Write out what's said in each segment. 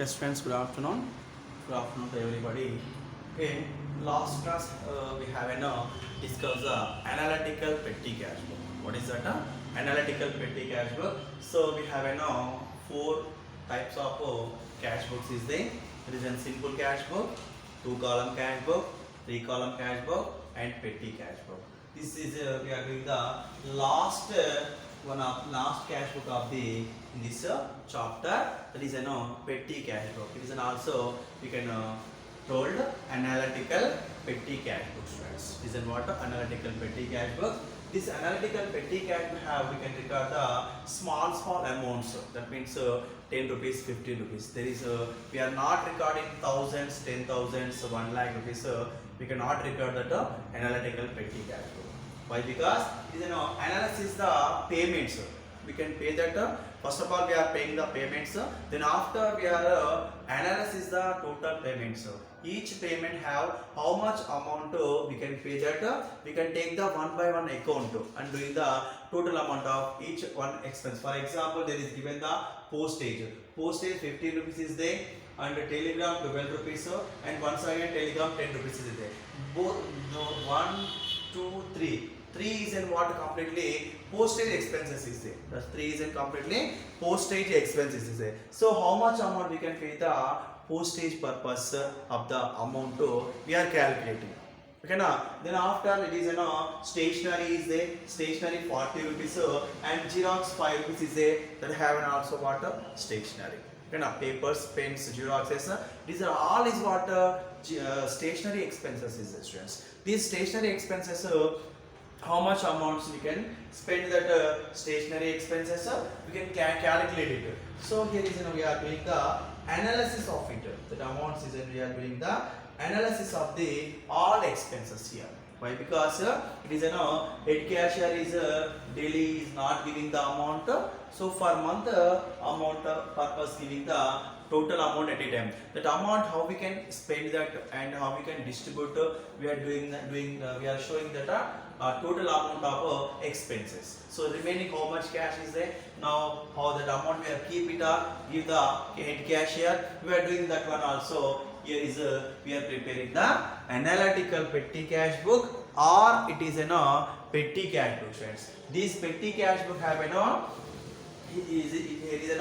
Yes, friends, good afternoon. Good afternoon to everybody. Okay, last class we have discussed the analytical petty cash book. What is that? Analytical petty cash book. So we have four types of cash books. Is there? There is a simple cash book, two-column cash book, three-column cash book, and petty cash book. This is we are doing the last last cash book of the in this chapter, that is petty cash book. It is also we can told analytical petty cash book, friends. This is what analytical petty cash book. This analytical petty cash we can record the small amounts. That means 10 rupees, 50 rupees. There is we are not recording thousands, 10,000s, 1 lakh rupees. We cannot record that analytical petty cash book. Why? Because it is analysis the payments. We can pay that. First of all, we are paying the payments. Then after we are analysis the total payments. Each payment have how much amount we can pay that. We can take the one by one account and doing the total amount of each one expense. For example, there is given the postage. Postage 15 rupees is there, and telegram 12 rupees, and once again telegram 10 rupees is there. Both 1, 2, 3. 3 is in what completely postage expenses is there. That's 3 is in completely postage expenses is there. So how much amount we can pay the postage purpose of the amount we are calculating. Okay, now then after it is stationery is there. Stationery 40 rupees and Xerox 5 rupees is there. That have also what stationery. Okay, now papers, pens, Xeroxes. These are all is what stationery expenses is there, students. These stationery expenses. How much amounts we can spend that stationery expenses, we can calculate it. So here is we are doing the analysis of it. That amounts is we are doing the analysis of the all expenses here. Why? Because it is head cashier is daily is not giving the amount. So for month amount purpose giving the total amount at a time. That amount how we can spend that and how we can distribute. We are we are showing that total amount of expenses. So remaining how much cash is there? Now how that amount we are keep it give the head cashier. We are doing that one also. Here is we are preparing the analytical petty cash book, or it is petty cash book, friends. This petty cash book have it is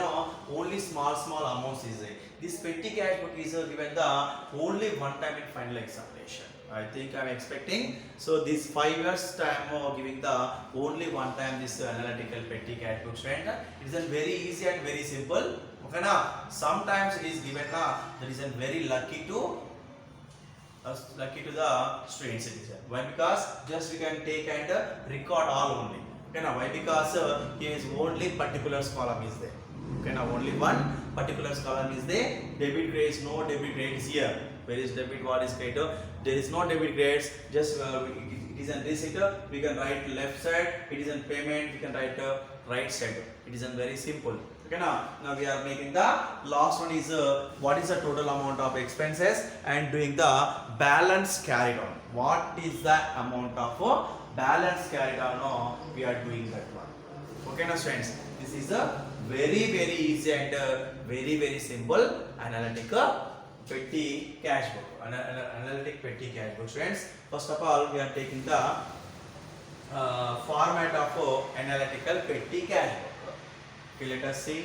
only small amounts is there. This petty cash book is given the only one time in final examination. I think I am expecting. So this 5 years time giving the only one time this analytical petty cash book, friend. It is very easy and very simple. Okay, now sometimes it is given that is very lucky to the student citizen. Why? Because just we can take and record all only. Okay, now why? Because here is only particulars column is there. Okay, now only one particulars column is there. Debit grades, no debit grades here. Where is debit? What is credit? There is no debit grades. Just it is a receipt. We can write left side. It is a payment. We can write right side. It is a very simple. Okay, now we are making the last one is what is the total amount of expenses and doing the balance carried on. What is the amount of balance carried on? We are doing that one. Okay, now friends, this is a very easy and very simple analytical petty cash book. Analytic petty cash book, friends. First of all, we are taking the format of analytical petty cash book. Okay, let us see.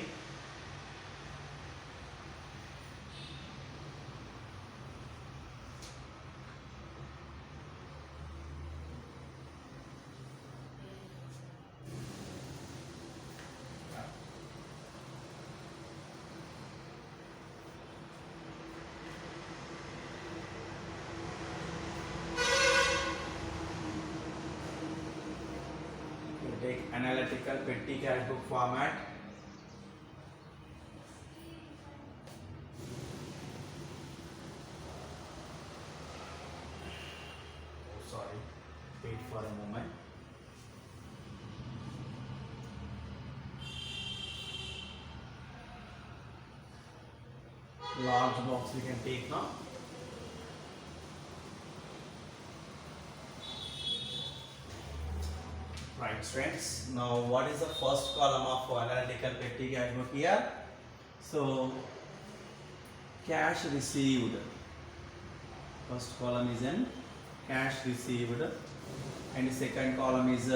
We take analytical petty cash book format. Sorry, wait for a moment. Large box we can take now. Right, friends. Now, what is the first column of analytical petty cash book here? So, cash received. First column is in cash received, and the second column is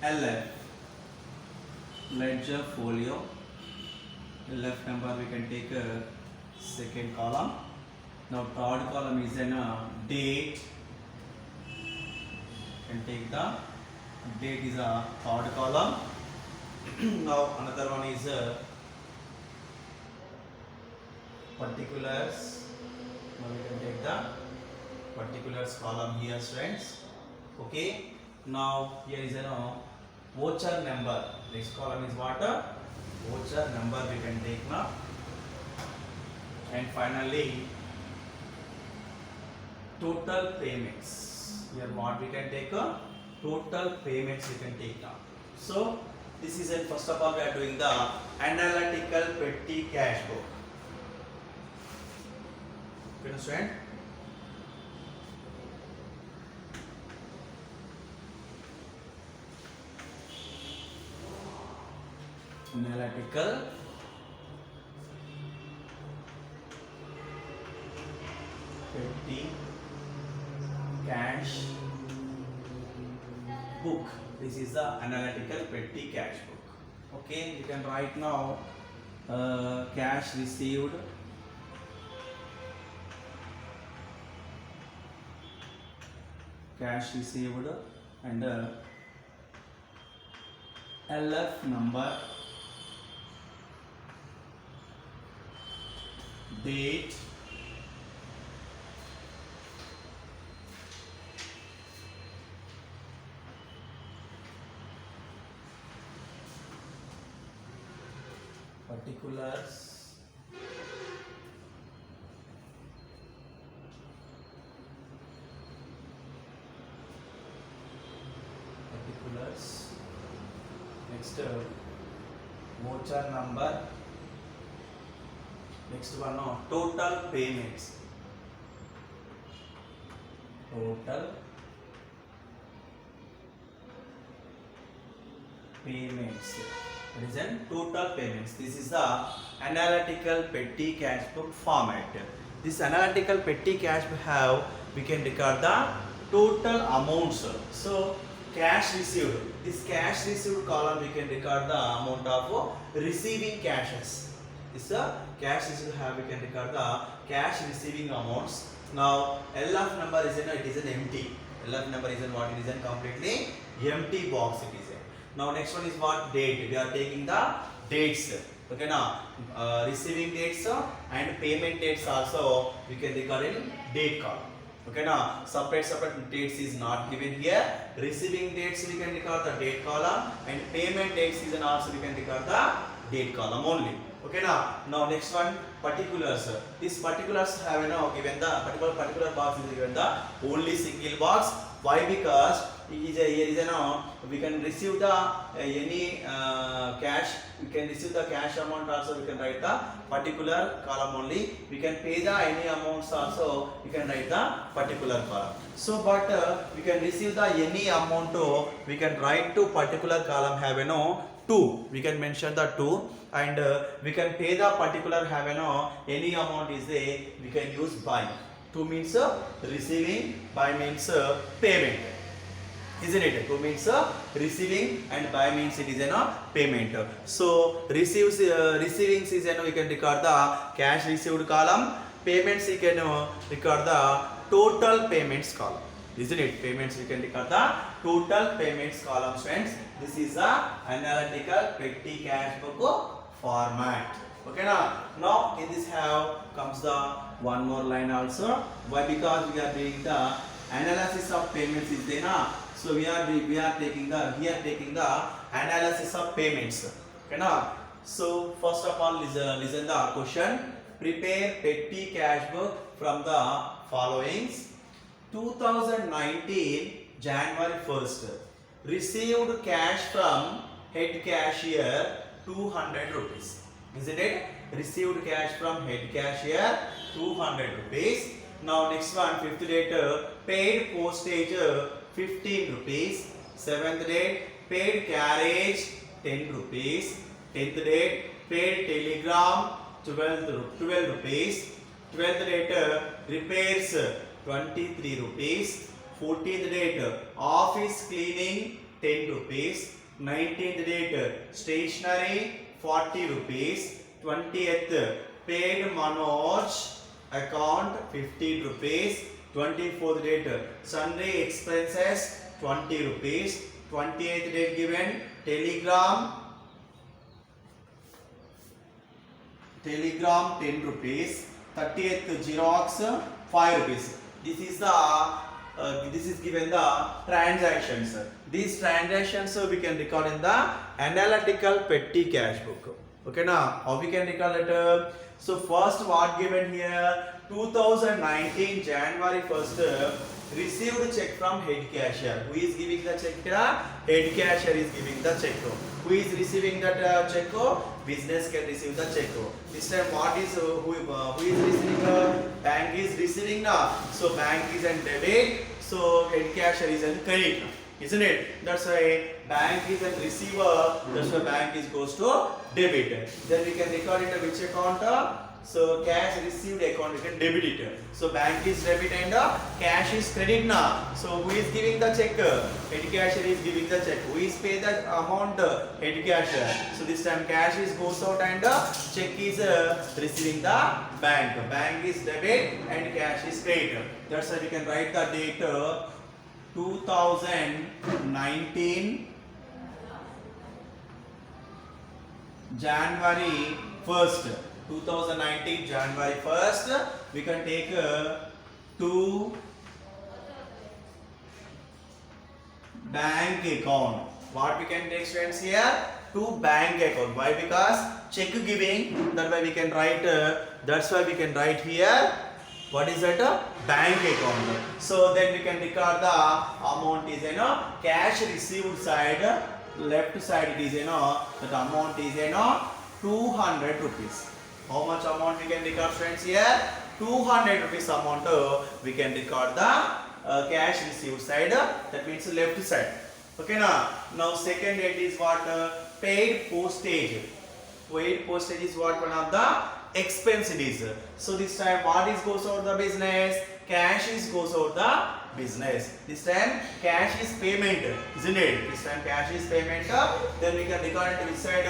LF, ledger folio. The left number we can take a second column. Now third column is in date. And take the date is a third column. Now another one is particulars. Now we can take the particulars column here, friends. Okay. Now here is a voucher number. Next column is what? Voucher number we can take now. And finally total payments. Here what we can take? Total payments we can take now. So this is it. First of all, we are doing the analytical petty cash book. Okay, understand? Analytical petty cash book. This is the analytical petty cash book. Okay, you can write now cash received, and LF number, date, particulars, next voucher number, next one total payments, Present total payments. This is the analytical petty cash book format. This analytical petty cash book we can record the total amounts. So cash received. This cash received column we can record the amount of receiving cashes. This cash received we can record the cash receiving amounts. Now LF number is it is an empty. LF number is what it is a completely empty box it is. Now next one is what? Date. We are taking the dates. Okay, now receiving dates and payment dates also we can record in date column. Okay, now separate dates is not given here. Receiving dates we can record the date column, and payment dates is also we can record the date column only. Okay, now next one, particulars. These particulars have given the particular box is given the only single box. Why? Because here is we can receive the any cash. We can receive the cash amount also. We can write the particular column only. We can pay the any amounts also. We can write the particular column. So, but we can receive the any amount. We can write to particular column have two. We can mention the two, and we can pay the particular have any amount is there. We can use by. Two means receiving, by means payment. Isn't it? Two means receiving, and by means it is payment. So receiving is we can record the cash received column. Payments we can record the total payments column. Isn't it? Payments we can record the total payments column, friends. This is the analytical petty cash book format. Okay, now in this comes the one more line also. Why? Because we are doing the analysis of payments is there. So we are taking the analysis of payments. Okay, so first of all, listen the question. Prepare petty cash book from the followings. 2019 January 1st, received cash from head cashier 200 rupees. Isn't it? Received cash from head cashier 200 rupees. Now next one, 5th date, paid postage 15 rupees. 7th date, paid carriage 10 rupees. 10th date, paid telegram 12 rupees. 12th date repairs 23 rupees. 14th date office cleaning 10 rupees. 19th date stationery 40 rupees. 20th paid Manoj account 15 rupees. 24th date sundry expenses 20 rupees. 28th date given telegram 10 rupees. 30th Xerox 5 rupees. This is given the transactions. These transactions we can record in the analytical petty cash book. Okay now, how we can record it? So first what given here, 2019 January 1st received check from head cashier. Who is giving the check? Head cashier is giving the check. Who is receiving that check? Business can receive the check. This time what is who is receiving? Bank is receiving now. So bank is in debit. So head cashier is in credit. Isn't it? That's why bank is a receiver. That's why bank is goes to debit. Then we can record it which account? So cash received account we can debit it. So bank is debit and cash is credit now. So who is giving the check? Head cashier is giving the check. Who is pay the amount? Head cashier. So this time cash is goes out and check is receiving the bank. Bank is debit and cash is credit. That's why we can write the date 2019 January 1st. 2019 January 1st, we can take to bank account. What we can take students here? To bank account. Why? Because check giving. That's why we can write. That's why we can write here. What is that? Bank account. So then we can record the amount is cash received side. Left side it is that amount is 200 rupees. How much amount we can record friends here? 200 rupees amount we can record the cash received side. That means left side. Okay now second date is what? Paid postage. Paid postage is what? One of the expense it is. So this time what is goes out the business? Cash is goes out the business. This time cash is payment, isn't it? This time cash is payment. Then we can record it which side?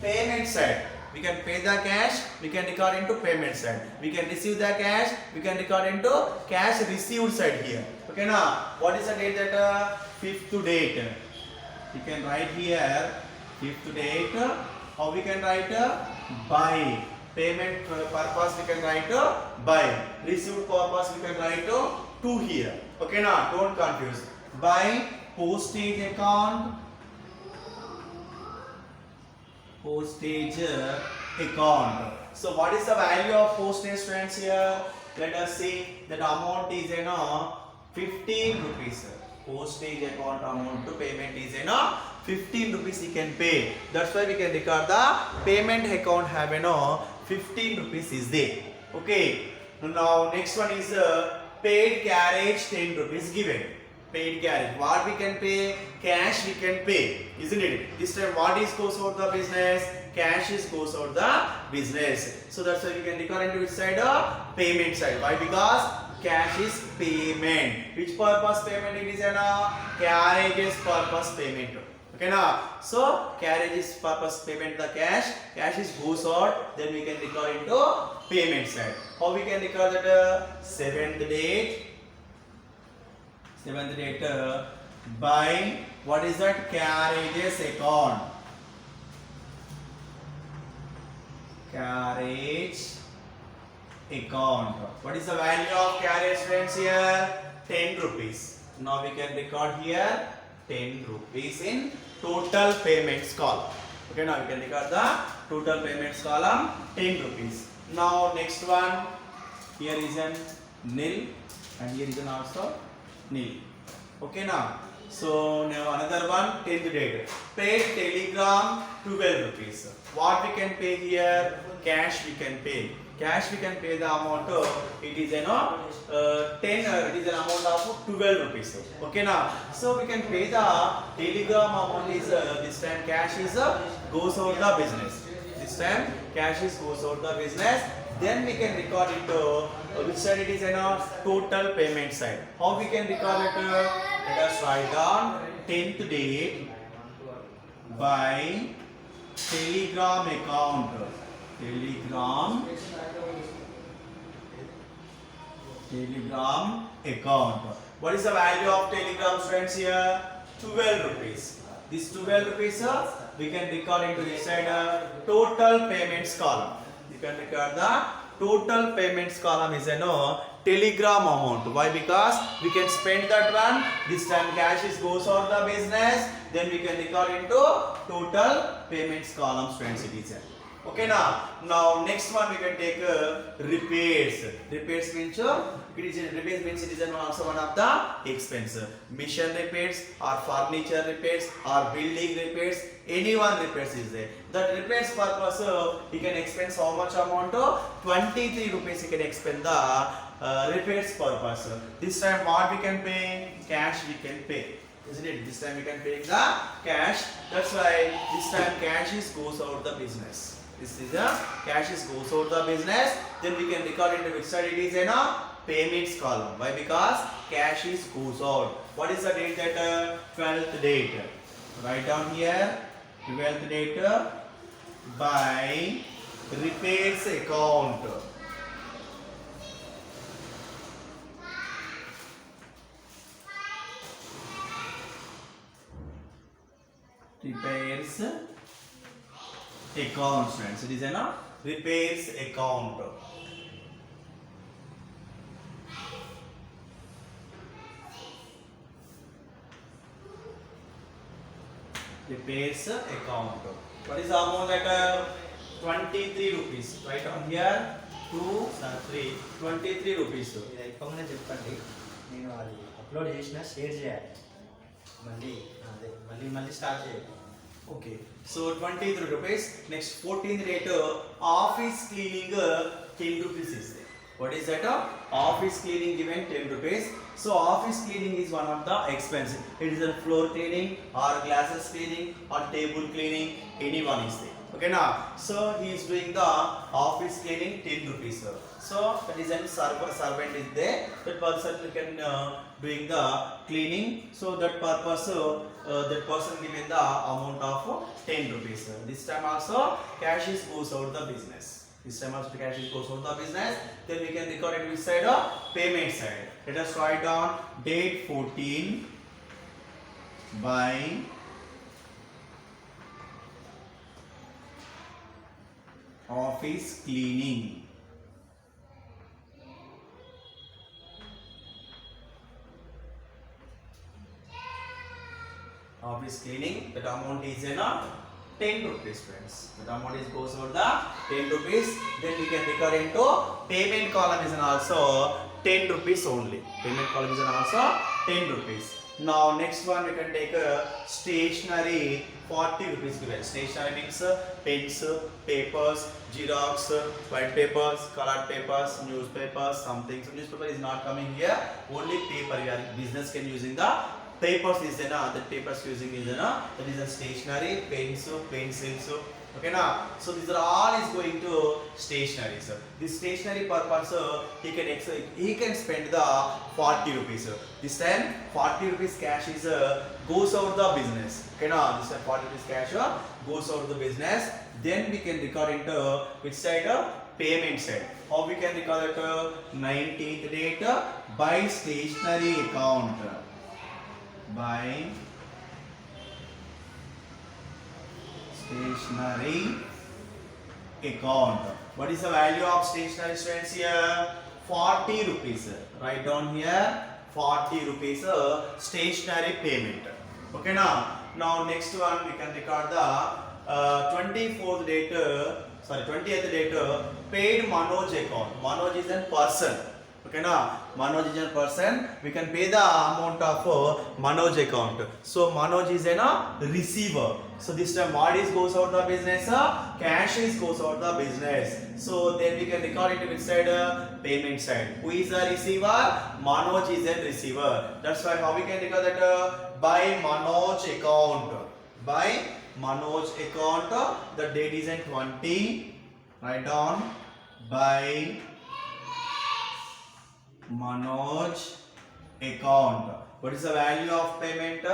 Payment side. We can pay the cash, we can record into payment side. We can receive the cash, we can record into cash received side here. Okay now, what is the date? That 5th date. We can write here 5th date. How we can write? By. Payment purpose we can write by. Received purpose we can write to here. Okay now, don't confuse. By postage account. Postage account. So what is the value of postage friends here? Let us see that amount is 15 rupees. Postage account amount to payment is 15 rupees he can pay. That's why we can record the payment account have 15 rupees is there. Okay. Now next one is paid carriage 10 rupees given. Paid carriage. What we can pay? Cash we can pay, isn't it? This time what is goes out the business? Cash is goes out the business. So that's why we can record into which side? Payment side. Why? Because cash is payment. Which purpose payment it is? Carriages purpose payment. Okay now. So carriage is purpose payment the cash. Cash is goes out. Then we can record into payment side. How we can record that? 7th date. 7th date by what is that? Carriages account. Carriage account. What is the value of carriage friends here? 10 rupees. Now we can record here 10 rupees in total payments column. Okay, now we can record the total payments column 10 rupees. Now next one, here is an nil and here is an also nil. Okay now. So now another one, 10th date. Paid telegram 12 rupees. What we can pay here? Cash we can pay. Cash we can pay the amount. It is it is an amount of 12 rupees. Okay now. So we can pay the telegram amount is this time cash is goes out the business. This time cash is goes out the business. Then we can record it which side it is in a total payment side. How we can record it? Let us write down 10th date by Telegram account. Telegram account. What is the value of Telegram, friends, here? 12 rupees. This 12 rupees we can record into this side total payments column. You can record the total payments column is a Telegram amount. Why? Because we can spend that one. This time cash is goes out the business. Then we can record into total payments column, friends. It is. Okay, now next one we can take repairs. Repairs means it is also one of the expense. Mission repairs or furniture repairs or building repairs, any one repairs is there. That repairs purpose you can expense how much amount? 23 rupees you can expend the repairs purpose. This time what we can pay? Cash we can pay. Isn't it? This time we can pay the cash. That's why this time cash is goes out the business. This is a cash is goes out the business. Then we can record into which side it is in a payments column. Why? Because cash is goes out. What is the date? That 12th date. Write down here 12th date by repairs account. Repairs account, friends. It is a repairs account. Repairs account. What is the amount? That 23 rupees. Write on here 2 3 23 rupees. ఇది అయిపోగానే చెప్పండి, నేను అది upload చేసిన share చేయాలి, మళ్ళీ అదే మళ్ళీ స్టార్ట్ చేయాలి. Okay, so 23 rupees. Next 14th date office cleaning 10 rupees is there. What is that? Office cleaning given 10 rupees. So office cleaning is one of the expenses. It is a floor cleaning or glasses cleaning or table cleaning, anyone is there. Okay, now so he is doing the office cleaning 10 rupees. So that is a servant is there. That person can doing the cleaning. So that purpose that person given the amount of 10 rupees. This time also cash is goes out the business. This time also cash is goes out the business. Then we can record it which side? Payment side. Let us write down date 14 by office cleaning. Office cleaning, that amount is 10 rupees, friends. That amount is goes over the 10 rupees. Then we can record into payment column is also 10 rupees only. Payment column is also 10 rupees. Now next one we can take stationery 40 rupees given. Stationery means pens, papers, xerox, white papers, colored papers, newspapers, something. So newspaper is not coming here. Only paper. Business can using the papers is the papers using is that is a stationery, pens, pencils. Okay, now so these are all is going to stationery. So this stationery purpose he can spend the 40 rupees. This time 40 rupees cash is goes out the business. Okay, now this time 40 rupees cash goes out the business. Then we can record into which side? Payment side. How we can record it? 19th date by stationery account. By stationery account. What is the value of stationery, friends, here? 40 rupees. Write down here 40 rupees stationery payment. Okay, now next one we can record the 24th date, 20th date paid Manoj account. Manoj is a person. Okay, Manoj is a person. We can pay the amount of Manoj account. So Manoj is a receiver. So this time what is goes out the business? Cash is goes out the business. So then we can record it which side? Payment side. Who is the receiver? Manoj is a receiver. That's why how we can record that? By Manoj account. By Manoj account. The date is in 20. Write down by Manoj account. What is the value of payment?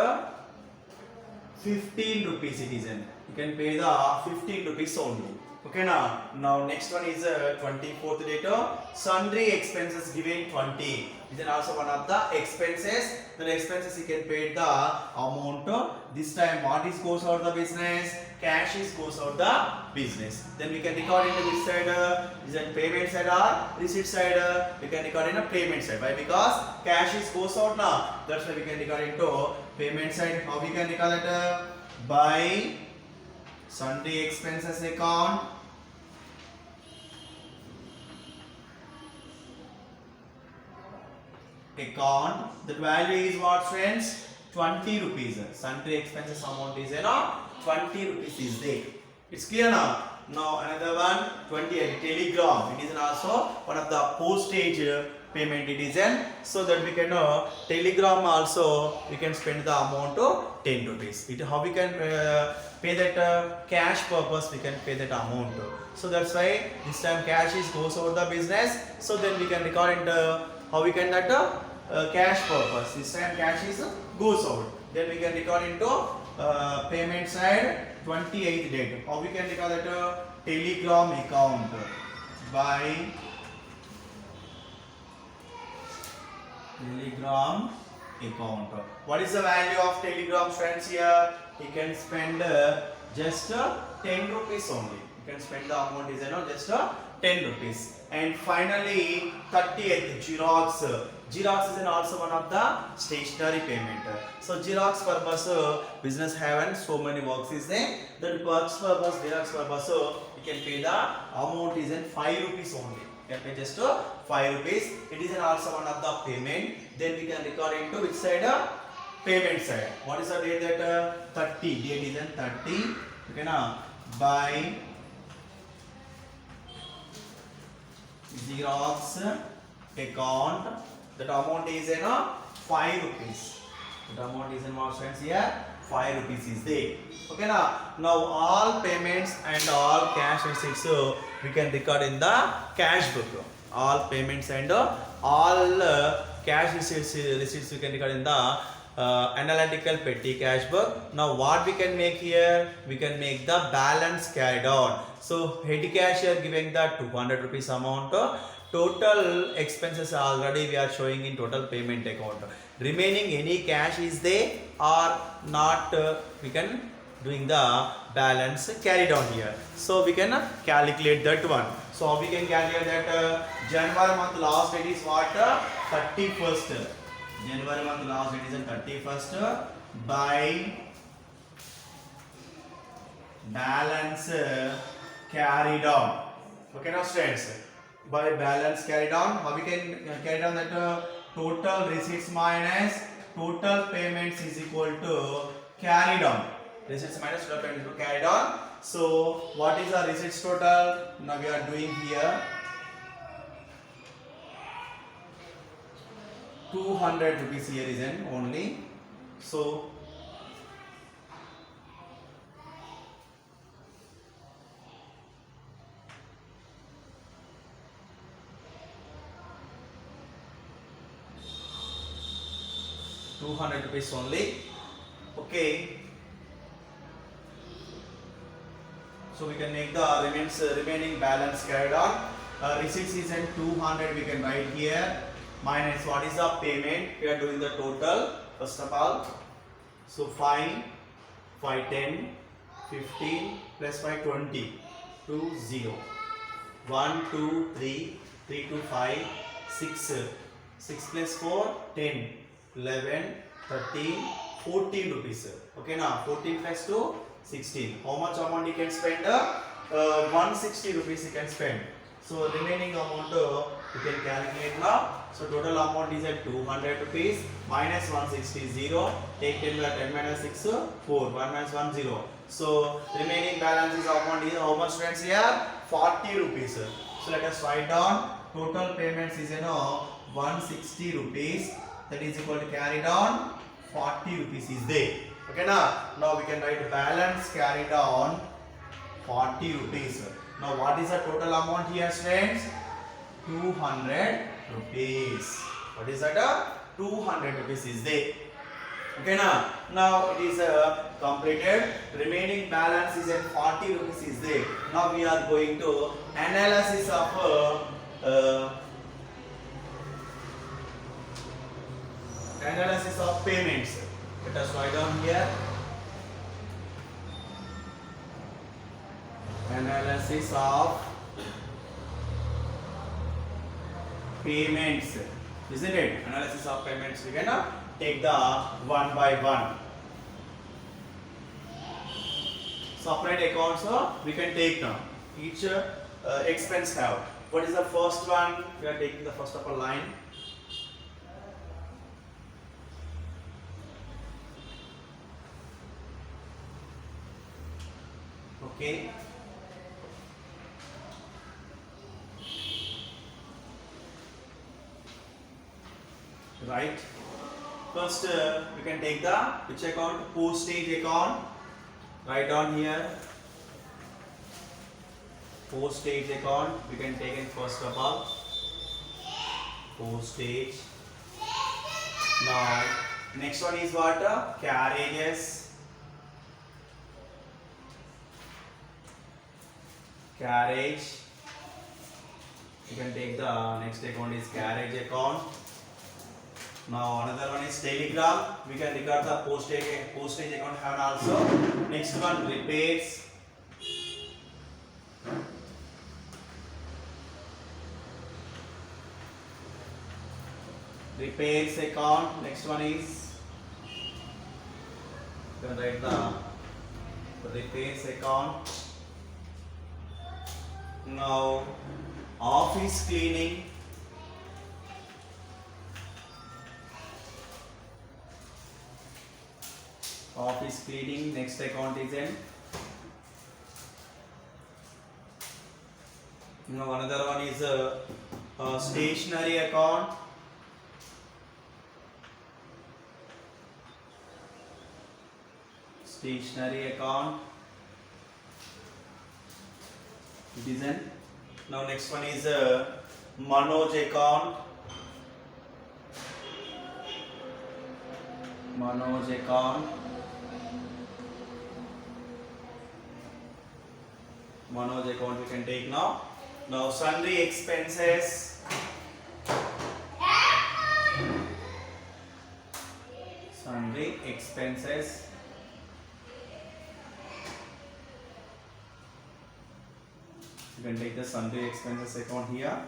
15 rupees citizen. You can pay the 15 rupees only. Okay now next one is 24th date. Sundry expenses given 20. This is also one of the expenses. The expenses you can pay the amount. This time what is goes out the business? Cash is goes out the business. Then we can record in the which side? Is it payment side or receipt side? We can record in a payment side. Why? Because cash is goes out now. That's why we can record into payment side. How we can record it? By sundry expenses account. The value is what, friends? 20 rupees. Sundry expenses amount is 20 rupees is there. It's clear now. Now another one, 28 telegram. It is also one of the postage payment. It is so that we can telegram also we can spend the amount of 10 rupees. How we can pay that cash purpose, we can pay that amount. So that's why this time cash is goes over the business. So then we can record into how we can that cash purpose. This time cash is goes out. Then we can record into payment side 28th date. How we can record that telegram account by telegram account. What is the value of telegram, friends? Here you can spend just 10 rupees only. You can spend the amount is just 10 rupees. And finally 30th Xerox. Xerox is also one of the stationery payment. So Xerox purpose business have so many works is there. That works purpose Xerox purpose you can pay the amount is 5 rupees only. You can pay just 5 rupees. It is also one of the payment. Then we can record into which side? Payment side. What is the date that 30? Date is 30. Okay now by Xerox account. That amount is 5 rupees. That amount is in what, friends? Here 5 rupees is there. Okay now all payments and all cash receipts we can record in the cash book. All payments and all cash receipts we can record in the analytical petty cash book. Now what we can make here? We can make the balance carried on. So head cashier giving the 200 rupees amount. Total expenses already we are showing in total payment account. Remaining any cash is there or not, we can doing the balance carried on here. So we can calculate that one. So we can calculate that January month last date is what? 31st. January month last date is 31st by balance carried on. Okay now students, by balance carried on, how we can carry down that total receipts minus total payments is equal to carried on. Receipts minus total payments is carried on. So what is our receipts total? Now we are doing here 200 rupees here is in only. So ₹200 only. Okay. So we can make the remaining balance carried on. Receipts is in 200. We can write here minus what is the payment. We are doing the total first of all. So 5, 10, 15 plus 5, 20, 2, 0. 1, 2, 3, 3 to 5, 6, 6 plus 4, 10, 11, 13, 14 rupees. Okay now 14 plus 2, 16. How much amount you can spend? 160 rupees you can spend. So remaining amount you can calculate now. So total amount is at 200 rupees minus 160, 0. Take 10 by 10 minus 6, 4. 1 minus 1, 0. So remaining balance is amount is how much, friends? Here 40 rupees. So let us write down total payments is 160 rupees. That is equal to carried on 40 rupees is there. Okay now we can write balance carried on 40 rupees. Now what is the total amount here, students? 200 rupees. What is that? 200 rupees is there. Okay, now it is completed. Remaining balance is at 40 rupees is there. Now we are going to analysis of payments. Let us write down here. Analysis of payments, isn't it? Analysis of payments. We can take the one by one. Separate accounts we can take now. Each expense have. What is the first one? We are taking the first of a line. Okay. Right. First, we can take the which account? Postage account. Write down here. Postage account. We can take in first of all. Postage. Now, next one is what? Carriages. Carriage. You can take the next account is carriage account. Now another one is telegram. We can record the postage account have also. Next one repairs. Repairs account. Next one is you can write the repairs account. Now office cleaning. Office cleaning. Next account is in. Now another one is a stationery account. Stationery account. It is in. Now next one is Manoj account. Manoj account. Manoj account we can take now. Now sundry expenses. Sundry expenses. You can take the sundry expenses account here.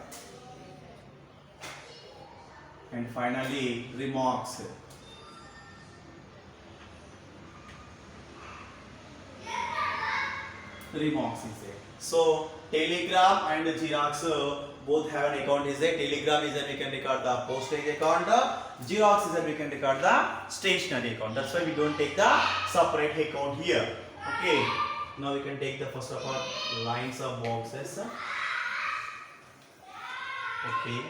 And finally remarks. Remarks is there. So telegram and Xerox both have an account is there. Telegram is that we can record the postage account. Xerox is that we can record the stationery account. That's why we don't take the separate account here. Okay. Now we can take the first of all lines of boxes. Okay.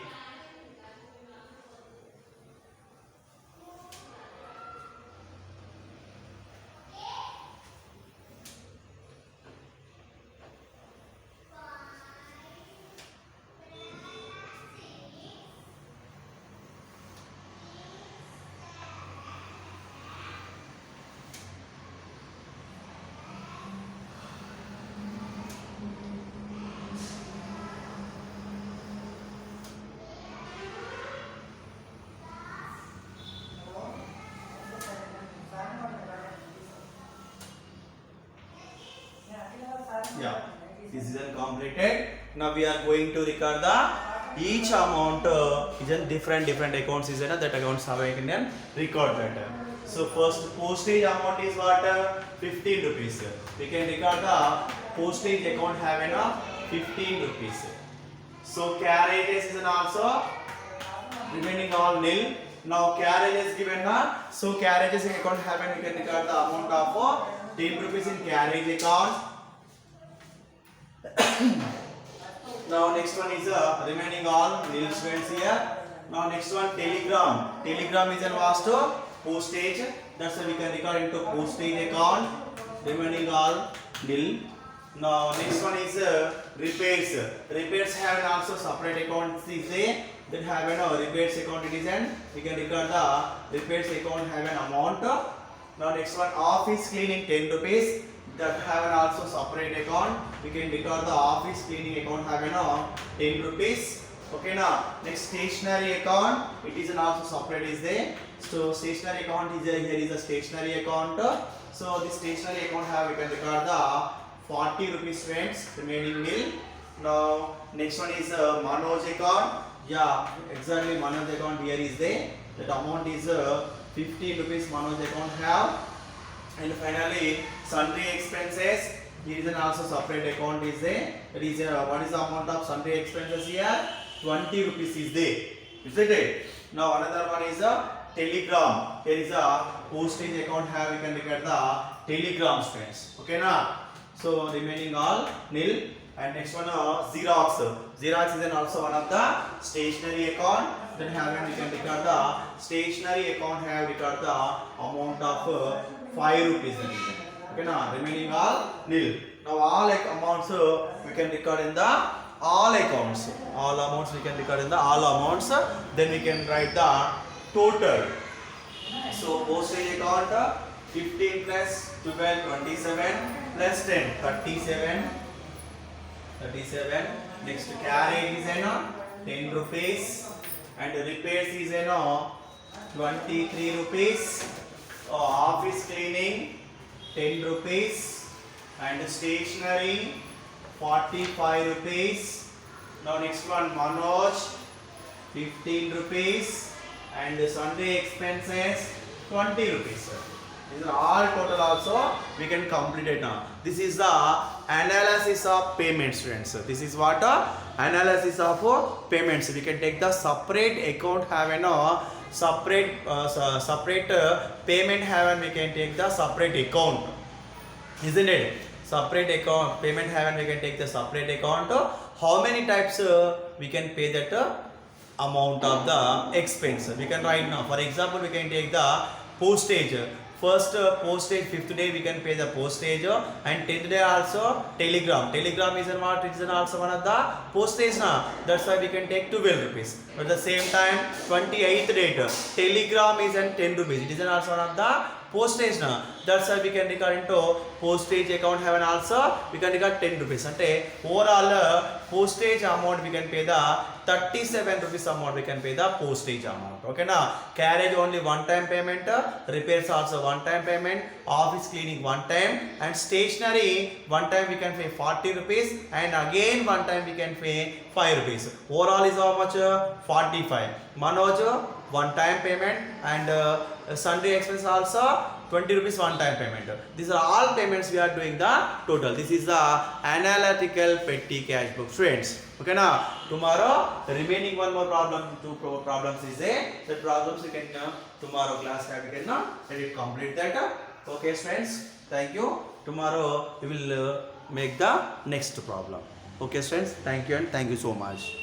Yeah, this is completed. Now we are going to record the each amount is in different accounts is that accounts have I can record that. So first postage amount is what 15 rupees. We can record the postage account having a 15 rupees. So carriages is also remaining all nil. Now carriages given so carriages in account having we can record the amount of 10 rupees in carriage account. Now next one is remaining all nil students here. Now next one telegram. Telegram is an vast postage. That's why we can record into postage account. Remaining all nil. Now next one is repairs. Repairs have also separate account is there. Then have an repairs account it is, and we can record the repairs account have an amount. Now next one, office cleaning 10 rupees. That have an also separate account. We can record the office cleaning account have an 10 rupees. Okay, now next stationery account, it is an also separate is there. So stationery account is there. Here is a stationery account. So this stationery account have we can record the 40 rupees friends, remaining nil. Now next one is Manoj account. Yeah, exactly Manoj account here is there. That amount is 50 rupees Manoj account have. And finally sundry expenses. Here is an also separate account is there. That is what is the amount of sundry expenses here? 20 rupees is there. Isn't it? Now another one is a telegram. Here is a postage account have we can record the telegrams friends. Okay now. So remaining all nil. And next one Xerox. Xerox is also one of the stationery account. Then have we can record the stationery account have record the amount of 5 rupees. Okay now remaining all nil. Now all like amounts we can record in the all accounts. All amounts we can record in the all amounts. Then we can write the total. So postage account 15 plus 12 27 plus 10 37. Next carriage is 10 rupees and repairs is 23 rupees. Office cleaning 10 rupees and stationery 45 rupees. Now next one Manoj 15 rupees and sundry expenses 20 rupees. These are all total also we can complete it now. This is the analysis of payments friends. This is what analysis of payments. We can take the separate account have a separate payment have and we can take the separate account. Isn't it? Separate account payment have and we can take the separate account. How many types we can pay that amount of the expense? We can write now. For example, we can take the postage. First postage, 5th day we can pay the postage and 10th day also telegram. Telegram is what? It is also one of the postage now. That's why we can take 12 rupees. But at the same time 28th date telegram is 10 rupees. It is also one of the postage now. That's why we can record into postage account have an also we can record 10 rupees. Ante overall postage amount we can pay the 37 rupees amount we can pay the postage amount. Okay now carriage only one time payment, repairs also one time payment, office cleaning one time and stationery one time we can pay 40 rupees and again one time we can pay 5 rupees. Overall is how much? 45. Manoj one time payment and sundry expense also 20 rupees one time payment. These are all payments we are doing the total. This is the analytical petty cash book friends. Okay now tomorrow the remaining one more problem, two problems is there. The problems you can tomorrow class we can let it complete that. Okay friends, thank you. Tomorrow we will make the next problem. Okay friends, thank you and thank you so much.